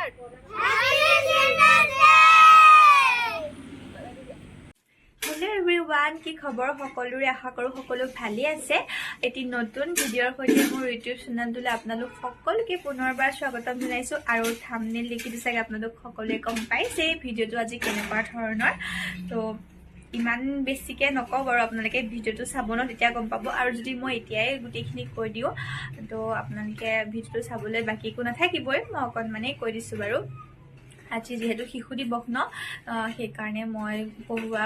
start. Hello everyone, কি খবৰ সকলোৰে আশা কৰো সকলো ভালে আছে। এটি নতুন ভিডিঅ'ৰ সৈতে মোৰ ইউটিউব চেনেলটোলৈ আপোনালোক সকলোকে পুনৰবাৰ স্বাগতম জনাইছো আৰু থাম্বনেইল দেখি দিছাগে আপোনালোক সকলোৱে গম পাইছে ভিডিঅ'টো আজি কেনেকুৱা ধৰণৰ। তো ইমান বেছিকে নকওঁ বাৰু, আপোনালোকে ভিডিঅ'টো চাব ন, তেতিয়া গম পাব। আৰু যদি মই এতিয়াই গোটেইখিনি কৈ দিওঁ তো আপোনালোকে ভিডিঅ'টো চাবলৈ বাকী একো নাথাকিবই, মই অকণমানেই কৈ দিছোঁ বাৰু। আজি যেহেতু শিশু দিৱস ন, সেইকাৰণে মই পঢ়োৱা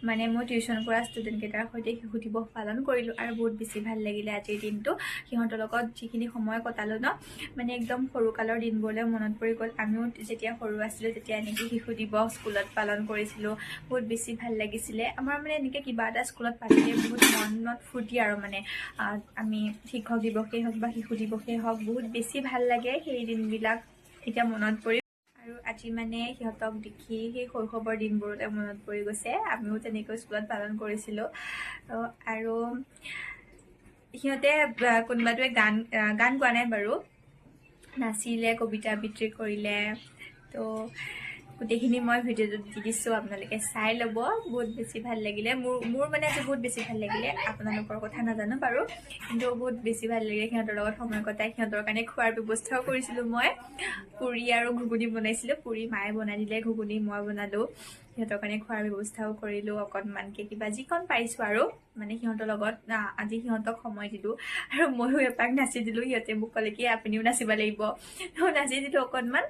মানে মই টিউশ্যন কৰা ষ্টুডেণ্টকেইটাৰ সৈতে শিশু দিৱস পালন কৰিলোঁ আৰু বহুত বেছি ভাল লাগিলে আজিৰ দিনটো। সিহঁতৰ লগত যিখিনি সময় কটালোঁ ন, মানে একদম সৰুকালৰ দিনবোৰলৈ মনত পৰি গ'ল। আমিও যেতিয়া সৰু আছিলোঁ তেতিয়া এনেকৈ শিশু দিৱস স্কুলত পালন কৰিছিলোঁ, বহুত বেছি ভাল লাগিছিলে। আমাৰ মানে এনেকৈ কিবা এটা স্কুলত পাতিলে বহুত মনত ফূৰ্তি আৰু মানে আমি শিক্ষক দিৱসেই হওক বা শিশু দিৱসেই হওক বহুত বেছি ভাল লাগে সেই দিনবিলাক এতিয়া মনত পৰি। আৰু আজি মানে সিহঁতক দেখি সেই শৈশৱৰ দিনবোৰলৈ মনত পৰি গৈছে। আমিও তেনেকৈ স্কুলত পালন কৰিছিলোঁ। আৰু সিহঁতে কোনোবাটোৱে গান গোৱা নাই বাৰু, নাচিলে, কবিতা আবৃত্তি কৰিলে। তো গোটেইখিনি মই ভিডিঅ'টোত দি দিছোঁ, আপোনালোকে চাই ল'ব। বহুত বেছি ভাল লাগিলে মোৰ মানে আজি বহুত বেছি ভাল লাগিলে। আপোনালোকৰ কথা নাজানো বাৰু, কিন্তু বহুত বেছি ভাল লাগিলে সিহঁতৰ লগত সময় কটাই। সিহঁতৰ কাৰণে খোৱাৰ ব্যৱস্থাও কৰিছিলোঁ মই। পুৰি আৰু ঘুগুনি বনাইছিলোঁ। পুৰি মায়ে বনাই দিলে, ঘুগুনি মই বনালোঁ। সিহঁতৰ কাৰণে খোৱাৰ ব্যৱস্থাও কৰিলোঁ অকণমানকৈ, কিবা যিকণ পাৰিছোঁ আৰু মানে সিহঁতৰ লগত আজি সিহঁতক সময় দিলোঁ। আৰু ময়ো এপাক নাচি দিলোঁ। সিহঁতে মোক ক'লে কি আপুনিও নাচিব লাগিব, তো নাচি দিলোঁ অকণমান।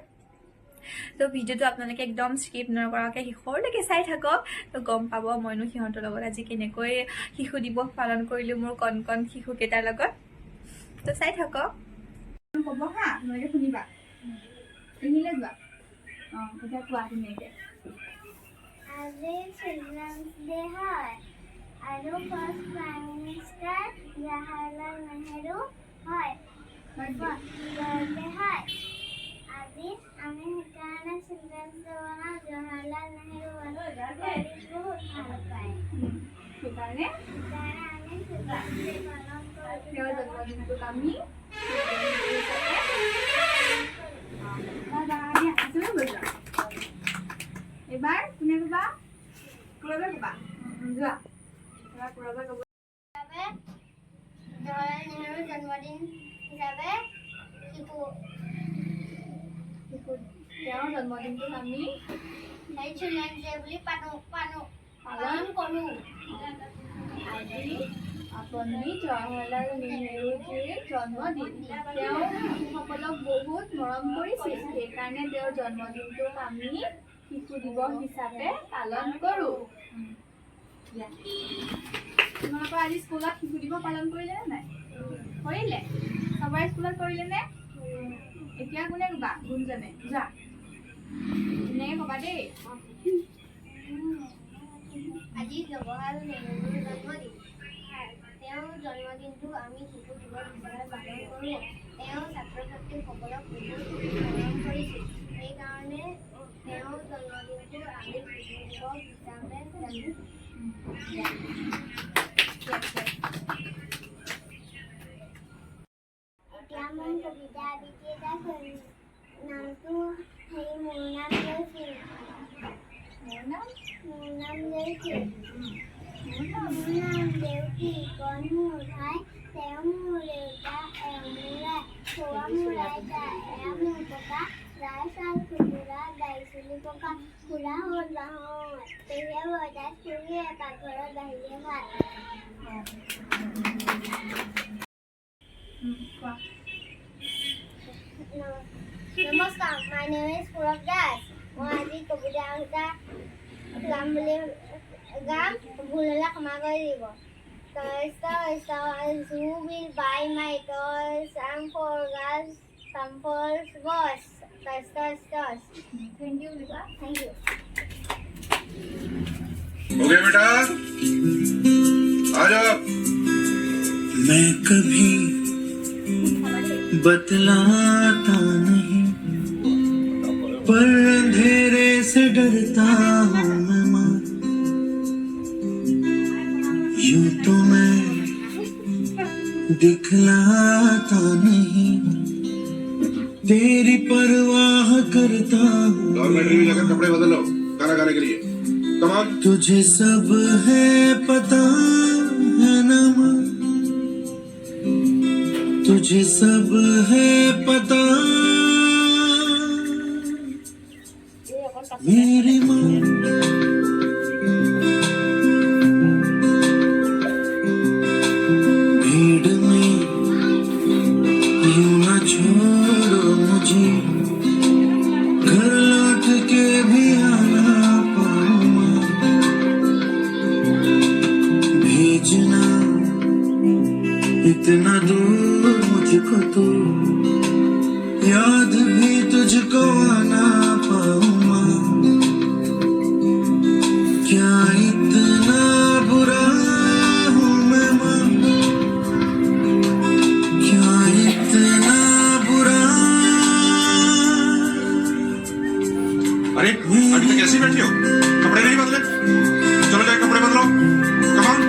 তো ভিডিঅ'টো আপোনালোকে একদম স্কিপ নকৰাকৈ শেষলৈকে চাই থাকক, তো গম পাব মইনো সিহঁতৰ লগত আজি কেনেকৈ শিশু দিৱস পালন কৰিলোঁ মোৰ কণ কণ শিশুকেইটাৰ লগত। তো চাই থাকক। ক'ব হা, তোমালোকে শুনিবা। ইংলিছ যোৱা। এতিয়া কোৱা ধুনীয়াকৈ। আজি চিলড্ৰেনছ ডে হয় আৰু first prime minister Jawaharlal Nehru হয়, বাৰ্থডে হয় আজি। আমি সেইকাৰণে চিলড্ৰেনছ ডে বনাওঁ। জৱাহৰলাল নেহেৰু বহুত ভাল পায়, সেইকাৰণে আমি চিলড্ৰেনছ ডে পালন কৰোঁ। তেওঁৰ জন্মদিনটোক আমি এবাৰ কোনে ক'বা? ক'বা যোৱা এবাৰ ক'বা ক'ব। জৱাহৰলাল নেহেৰুৰ জন্মদিন হিচাপে তেওঁৰ জন্মদিনটোক আমি চিলড্ৰেনছ ডে বুলি পালন কৰোঁ। আজি পণ্ডিত জৱাহৰলাল নেহেৰুজীৰ জন্মদিন। তেওঁ শিশুসকলক বহুত মৰম কৰিছিল, সেইকাৰণে তেওঁৰ জন্মদিনটোক আমি শিশু দিৱস হিচাপে পালন কৰোঁ। তোমালোকৰ আজি স্কুলত শিশু দিৱস পালন কৰিলে নে নাই? কৰিলে? চবৰে স্কুলত কৰিলে নে? এতিয়া কোনে ক'বা? গুণজনে যোৱা ধুনীয়াকৈ ক'বা দেই। আজি জৱাহৰলাল নেহেৰুৰ জন্মদিন। তেওঁৰ জন্মদিনটো আমি শিশু দিৱস হিচাপে পালন কৰোঁ। তেওঁ ছাত্ৰ ছাত্ৰীসকলক বহুত মৰম কৰিছিল, সেইকাৰণে তেওঁৰ জন্মদিনটো আমি শিশু দিৱস হিচাপে জানো। এতিয়া মই কবিতা আবৃত্তি এটা কৰিম। নামটো মোৰ নাম লৈছিল। দেউকী কণ মোৰ ভাই, তেওঁ মোৰ দেউতা, মোৰ আই, খোৱা মোৰ আইতা, এয়া মোৰ ককা, গাই চাল খুচুৰা, গাইছিলি পকা, খুৰা হ'ল বাঁহৰ, পেহীয়ে বৰতাই খুৰীয়ে পাকঘৰত বাহিৰে ভাত। নমস্কাৰ, my name is Purav Das. মই আজি কবিতা এটা গাম, ভুল হ'লে ক্ষমা কৰি দিব। Toys, who will buy my toys? Some for girls, some for boys. Toys. Thank you, Lipa. Thank you. हो गया बेटा, आ जाओ। मैं कभी बतलाता नहीं, पर अंधेरे से डरता हूँ मैं माँ। यूं तो मैं दिखलाता नहीं, तेरी परवाह आह करता हूँ डॉर्मेट्री में जाकर कपड़े बदल लो गाना गाने के लिए कम ऑन तुझे सब है पता है ना माँ तुझे सब है पता मेरी माँ भीड़ में यूं ना छोड़ो मुझे घर लौट के भी आना पाऊँ भेजना इतना दूर मुझको तो याद भी तुझको आना पाऊँ क्या इतना बुरा हूँ मैं माँ क्या इतना बुरा अरे अभी तक ऐसे ही बैठी हो कपड़े नहीं बदले चलो जाके कपड़े बदलो come on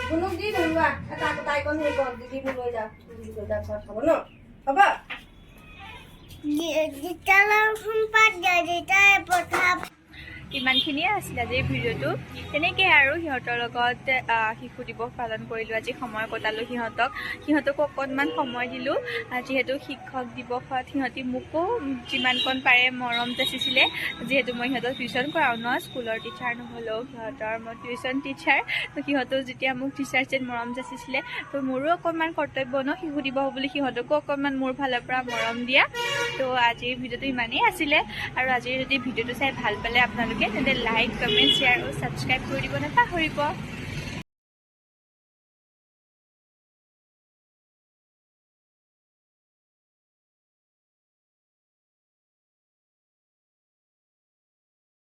Bunong di dulu ah, kata tayo kon ni kon di mo loy da, di ko da sa no. Apa? Kalau sempat jadi saya potap. ইমানখিনিয়ে আছিল আজিৰ ভিডিঅ'টো তেনেকৈ আৰু সিহঁতৰ লগত শিশু দিৱস পালন কৰিলোঁ আজি সময় কটালোঁ সিহঁতকো অকণমান সময় দিলোঁ যিহেতু শিক্ষক দিৱসত সিহঁতি মোকো যিমানকণ পাৰে মৰম যাচিছিলে যিহেতু মই সিহঁতক টিউশ্যন কৰাওঁ ন স্কুলৰ টিচাৰ নহ'লেও সিহঁতৰ মই টিউশ্যন টিচাৰ তো সিহঁতেও যেতিয়া মোক টিচাৰ যেন মৰম যাচিছিলে তো মোৰো অকণমান কৰ্তব্য ন শিশু দিৱস বুলি সিহঁতকো অকণমান মোৰ ফালৰ পৰা মৰম দিয়া তো আজিৰ ভিডিঅ'টো ইমানেই আছিলে আৰু আজিৰ যদি ভিডিঅ'টো চাই ভাল পালে আপোনালোকে তেন্তে লাইক কমেণ্ট শ্বেয়াৰ আৰু ছাবস্ক্ৰাইব কৰি দিব নাপাহৰিব।